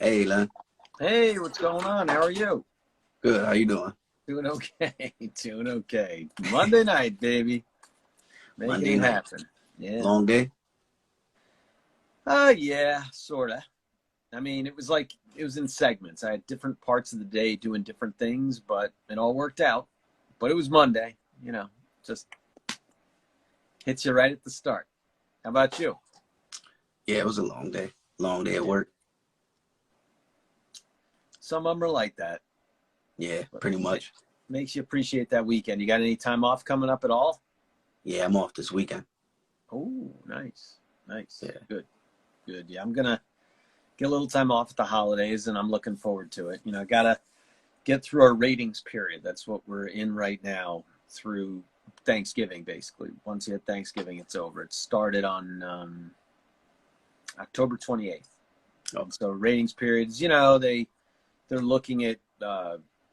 Hey, Len. Hey, what's going on? How are you? Good. How you doing? Doing okay. Doing okay. Monday night, baby. Making Monday it night. happen. Yeah. Long day? Yeah, sorta. I mean, it was in segments. I had different parts of the day doing different things, but it all worked out. But it was Monday, just hits you right at the start. How about you? Yeah, it was a long day. Long day at Yeah. work. Some of them are like that, Yeah, but pretty much. makes you appreciate that weekend. You got any time off coming up at all? Yeah, I'm off this weekend. Oh, nice. Nice. Yeah. Good. Good. Yeah, I'm gonna get a little time off at the holidays, and I'm looking forward to it. Gotta get through our ratings period. That's what we're in right now through Thanksgiving, basically. Once you hit Thanksgiving, it's over. It started on October 28th. Oh, And so ratings periods, they're looking at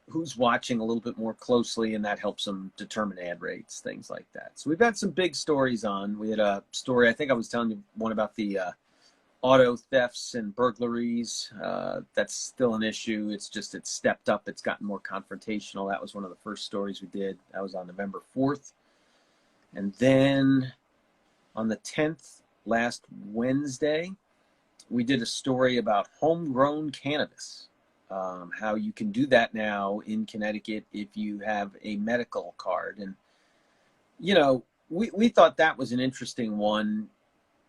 who's watching a little bit more closely, and that helps them determine ad rates, things like that. So we've had some big stories on. We had a story, I think I was telling you one about the auto thefts and burglaries. That's still an issue. It's stepped up. It's gotten more confrontational. That was one of the first stories we did. That was on November 4th. And then on the 10th, last Wednesday, we did a story about homegrown cannabis. How you can do that now in Connecticut if you have a medical card. And, we thought that was an interesting one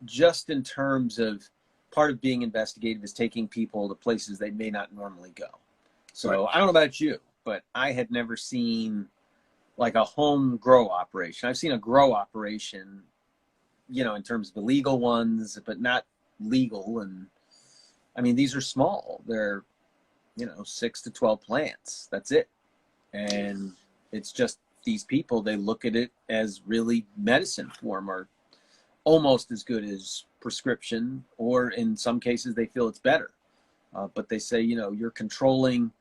just in terms of part of being investigative is taking people to places they may not normally go. right. So I don't know about you, but I had never seen like a home grow operation. I've seen a grow operation, in terms of the legal ones, but not legal. And I mean, these are small. They're, 6 to 12 plants. That's it. And it's just these people, they look at it as really medicine form or almost as good as prescription, or in some cases they feel it's better. But they say, you're controlling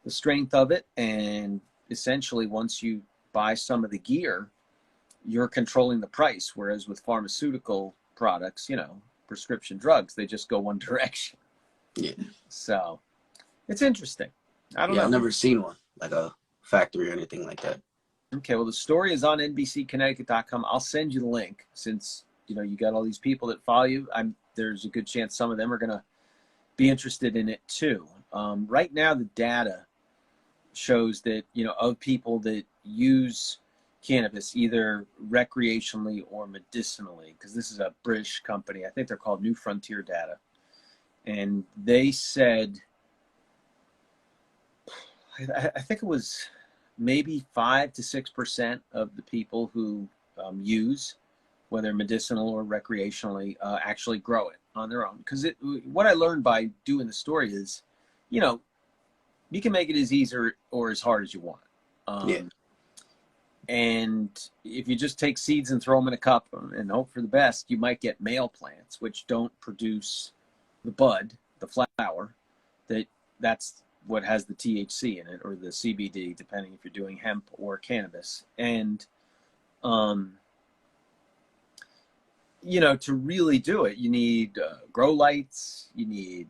the strength of it, and essentially once you buy some of the gear, you're controlling the price. Whereas with pharmaceutical products, prescription drugs, they just go one direction. Yeah. So it's interesting. I don't Yeah, I've know. never seen one, like a factory or anything like that. Okay, well, the story is on NBCConnecticut.com. I'll send you the link since you got all these people that follow you. There's a good chance some of them are going to be interested in it too. Right now, the data shows that of people that use cannabis either recreationally or medicinally, because this is a British company. I think they're called New Frontier Data, and they said, I think it was maybe 5 to 6% of the people who use, whether medicinal or recreationally, actually grow it on their own. Because what I learned by doing the story is, you know, you can make it as easy or as hard as you want. Yeah. And if you just take seeds and throw them in a cup and hope for the best, you might get male plants, which don't produce the bud, the flower, that's what has the THC in it, or the CBD, depending if you're doing hemp or cannabis. And, to really do it, you need grow lights, you need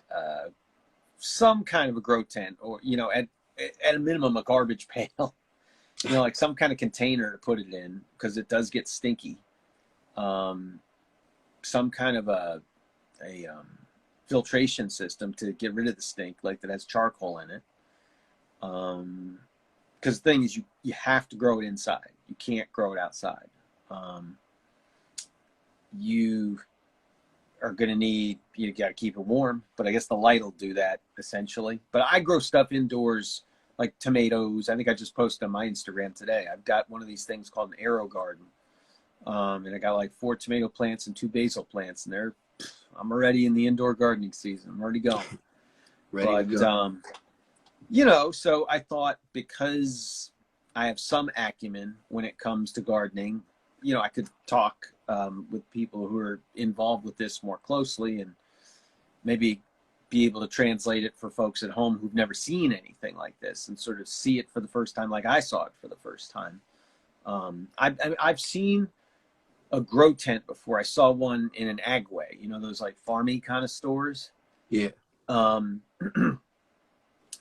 some kind of a grow tent, or, at a minimum, a garbage pail, like some kind of container to put it in, because it does get stinky. Some kind of a filtration system to get rid of the stink, like that has charcoal in it. Because the thing is, you have to grow it inside. You can't grow it outside. You are going to need, you got to keep it warm, but I guess the light will do that essentially. But I grow stuff indoors, like tomatoes. I think I just posted on my Instagram today. I've got one of these things called an arrow garden. And I got like 4 tomato plants and 2 basil plants, and I'm already in the indoor gardening season. I'm already going. Ready to But, go. so I thought, because I have some acumen when it comes to gardening, I could talk with people who are involved with this more closely, and maybe be able to translate it for folks at home who've never seen anything like this and sort of see it for the first time, like I saw it for the first time. I've seen a grow tent before. I saw one in an agway, those like farmy kind of stores. Yeah. Um,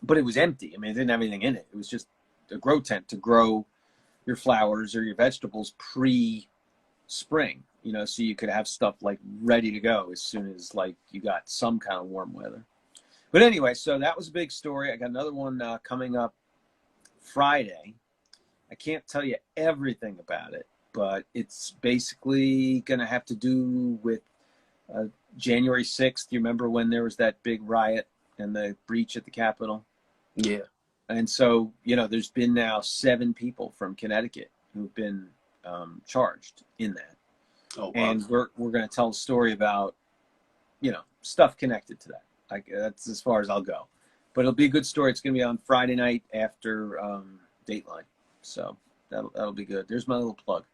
but it was empty. I mean, it didn't have anything in it. It was just a grow tent to grow your flowers or your vegetables pre-spring, you know, so you could have stuff like ready to go as soon as like you got some kind of warm weather. But anyway, so that was a big story. I got another one coming up Friday. I can't tell you everything about it, but it's basically going to have to do with January 6th. You remember when there was that big riot and the breach at the Capitol? Yeah. And so, you know, there's been now 7 people from Connecticut who've been charged in that. Oh, wow. And we're going to tell a story about, you know, stuff connected to that. Like, that's as far as I'll go. But it'll be a good story. It's going to be on Friday night after Dateline. So that'll be good. There's my little plug.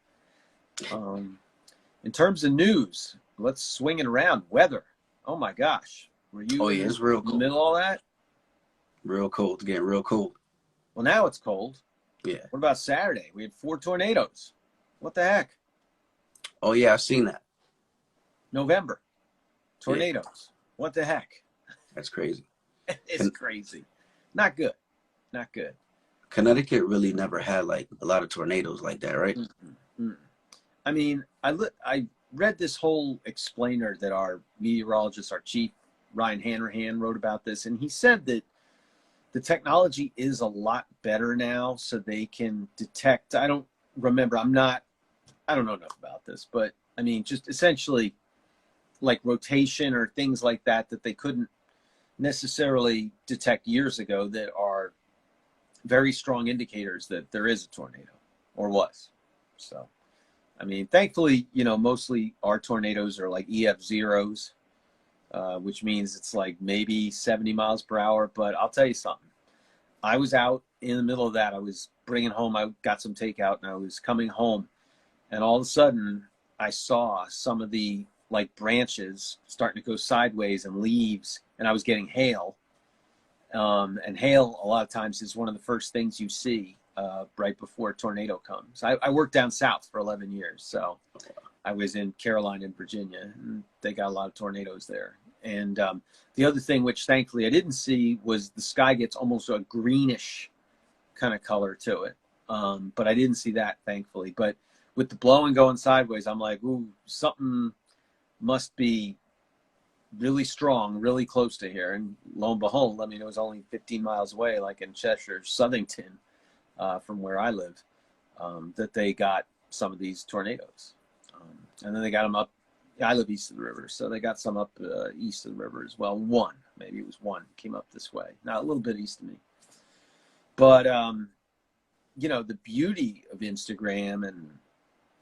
In terms of news, let's swing it around. Weather. Oh, my gosh. Were you Oh, yeah, it's real in the cold. middle of all that? Real cold. It's getting real cold. Well, now it's cold. Yeah. What about Saturday? We had 4 tornadoes. What the heck? Oh, yeah, I've seen that. November. Tornadoes. What the heck? That's crazy. It's crazy. Not good. Not good. Connecticut really never had like a lot of tornadoes like that, right? Mm-hmm. I mean, I read this whole explainer that our meteorologist, our chief, Ryan Hanrahan, wrote about this, and he said that the technology is a lot better now, so they can detect. I don't know enough about this, but I mean, just essentially like rotation or things like that they couldn't necessarily detect years ago that are very strong indicators that there is a tornado or was. So, I mean, thankfully, you know, mostly our tornadoes are like EF zeros, which means it's like maybe 70 miles per hour. But I'll tell you something. I was out in the middle of that. I was bringing home, I got some takeout and I was coming home. And all of a sudden I saw some of the like branches starting to go sideways and leaves, and I was getting hail. And hail a lot of times is one of the first things you see right before a tornado comes. I worked down south for 11 years, so I was in Carolina and Virginia, and they got a lot of tornadoes there. And the other thing, which thankfully I didn't see, was the sky gets almost a greenish kind of color to it. But I didn't see that, thankfully. But with the blowing going sideways, I'm like, ooh, something must be really strong, really close to here. And lo and behold, I mean, it was only 15 miles away, like in Cheshire, Southington, from where I live, that they got some of these tornadoes. And then they got them up. I live east of the river, so they got some up east of the river as well. Maybe it was one came up this way. Now a little bit east of me. But, you know, the beauty of Instagram and,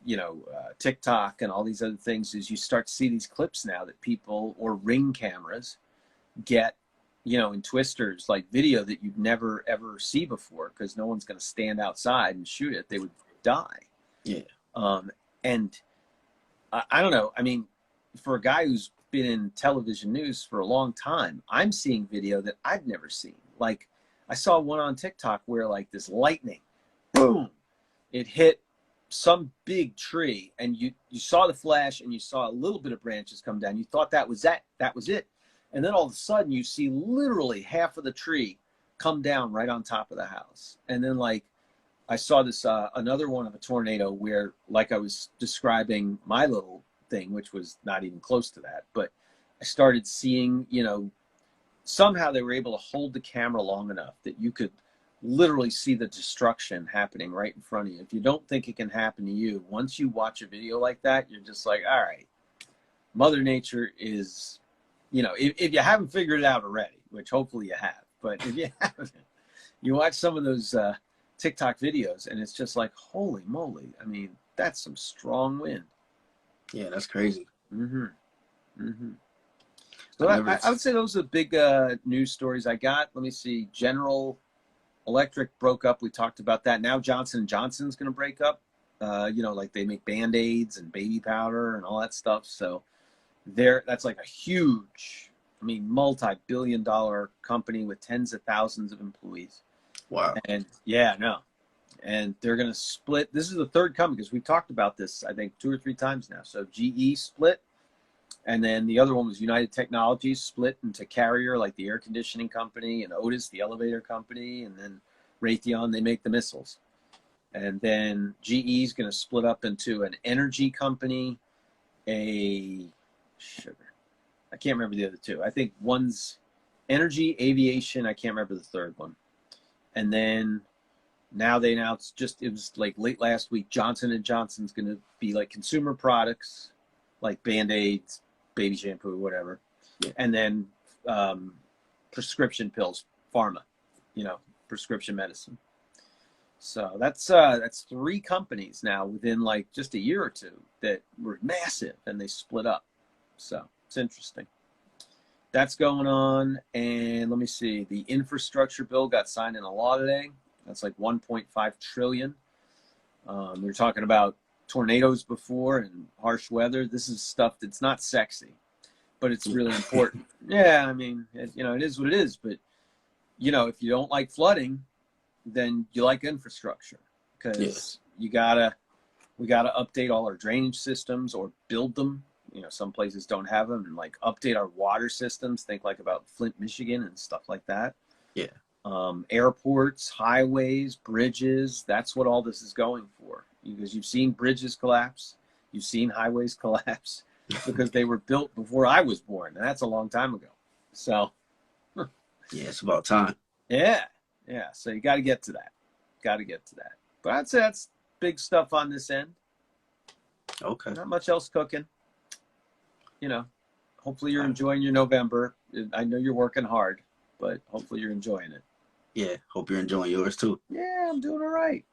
you know, TikTok and all these other things is you start to see these clips now that people, or Ring cameras, get, you know, in twisters, like video that you'd never ever see before, because no one's going to stand outside and shoot it. They would die. Yeah. And I don't know. I mean, for a guy who's been in television news for a long time, I'm seeing video that I've never seen. Like, I saw one on TikTok where like this lightning, boom, it hit some big tree, and you saw the flash and you saw a little bit of branches come down. You thought that was it. And then all of a sudden you see literally half of the tree come down right on top of the house. And then like I saw this another one of a tornado where, like I was describing my little thing, which was not even close to that, but I started seeing, you know, somehow they were able to hold the camera long enough that you could literally see the destruction happening right in front of you. If you don't think it can happen to you, once you watch a video like that, you're just like, all right, Mother Nature is, you know, if you haven't figured it out already, which hopefully you have, but if you haven't, you watch some of those TikTok videos and it's just like, holy moly. I mean, that's some strong wind. Yeah, that's crazy. Mm-hmm. Mm-hmm. So I would say those are the big news stories I got. Let me see. General Electric broke up. We talked about that. Now Johnson & Johnson's going to break up. You know, like they make Band-Aids and baby powder and all that stuff. So that's like a huge, I mean, multi-billion-dollar company with tens of thousands of employees. Wow. And yeah, no. And they're going to split. This is the third company, because we've talked about this, I think, 2 or 3 times now. So GE split, And then the other one was United Technologies, split into Carrier, like the air conditioning company, and Otis, the elevator company, and then Raytheon, they make the missiles. And then GE is going to split up into an energy company, a sugar. I can't remember the other two. I think one's energy, aviation. I can't remember the third one. And then now they announced, it was like late last week, Johnson & Johnson's going to be like consumer products, like Band-Aids, baby shampoo, whatever. Yeah. And then prescription pills, pharma, prescription medicine. So that's 3 companies now within like just a year or two that were massive, and they split up. So it's interesting. That's going on. And let me see, the infrastructure bill got signed into law today. That's like 1.5 trillion. We were talking about tornadoes before and harsh weather. This is stuff that's not sexy, but it's really important. Yeah, I mean, it is what it is. But, if you don't like flooding, then you like infrastructure, because we gotta update all our drainage systems or build them. Some places don't have them, and like update our water systems. Think like about Flint, Michigan, and stuff like that. Yeah. Airports, highways, bridges. That's what all this is going for. Because you've seen bridges collapse, you've seen highways collapse, because they were built before I was born, and that's a long time ago. So, yeah, it's about time. Yeah. So you got to get to that. But I'd say that's big stuff on this end. Okay. Not much else cooking. Hopefully you're enjoying your November. I know you're working hard, but hopefully you're enjoying it. Yeah. Hope you're enjoying yours too. Yeah, I'm doing all right.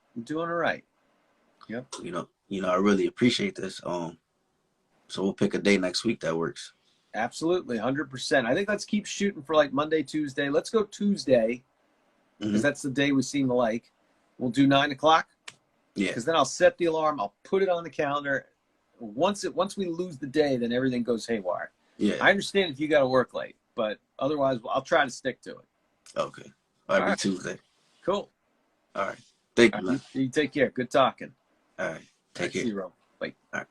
Yep. I really appreciate this. So we'll pick a day next week that works. Absolutely, 100%. I think let's keep shooting for like Monday, Tuesday. Let's go Tuesday, because that's the day we seem to like. We'll do 9 o'clock. Yeah. Because then I'll set the alarm. I'll put it on the calendar. Once we lose the day, then everything goes haywire. Yeah. I understand if you got to work late, but otherwise, I'll try to stick to it. Okay. All right. Tuesday. Cool. All right. Thank you, man. You take care. Good talking. All right. Take care. See you, Ro. Bye. All right.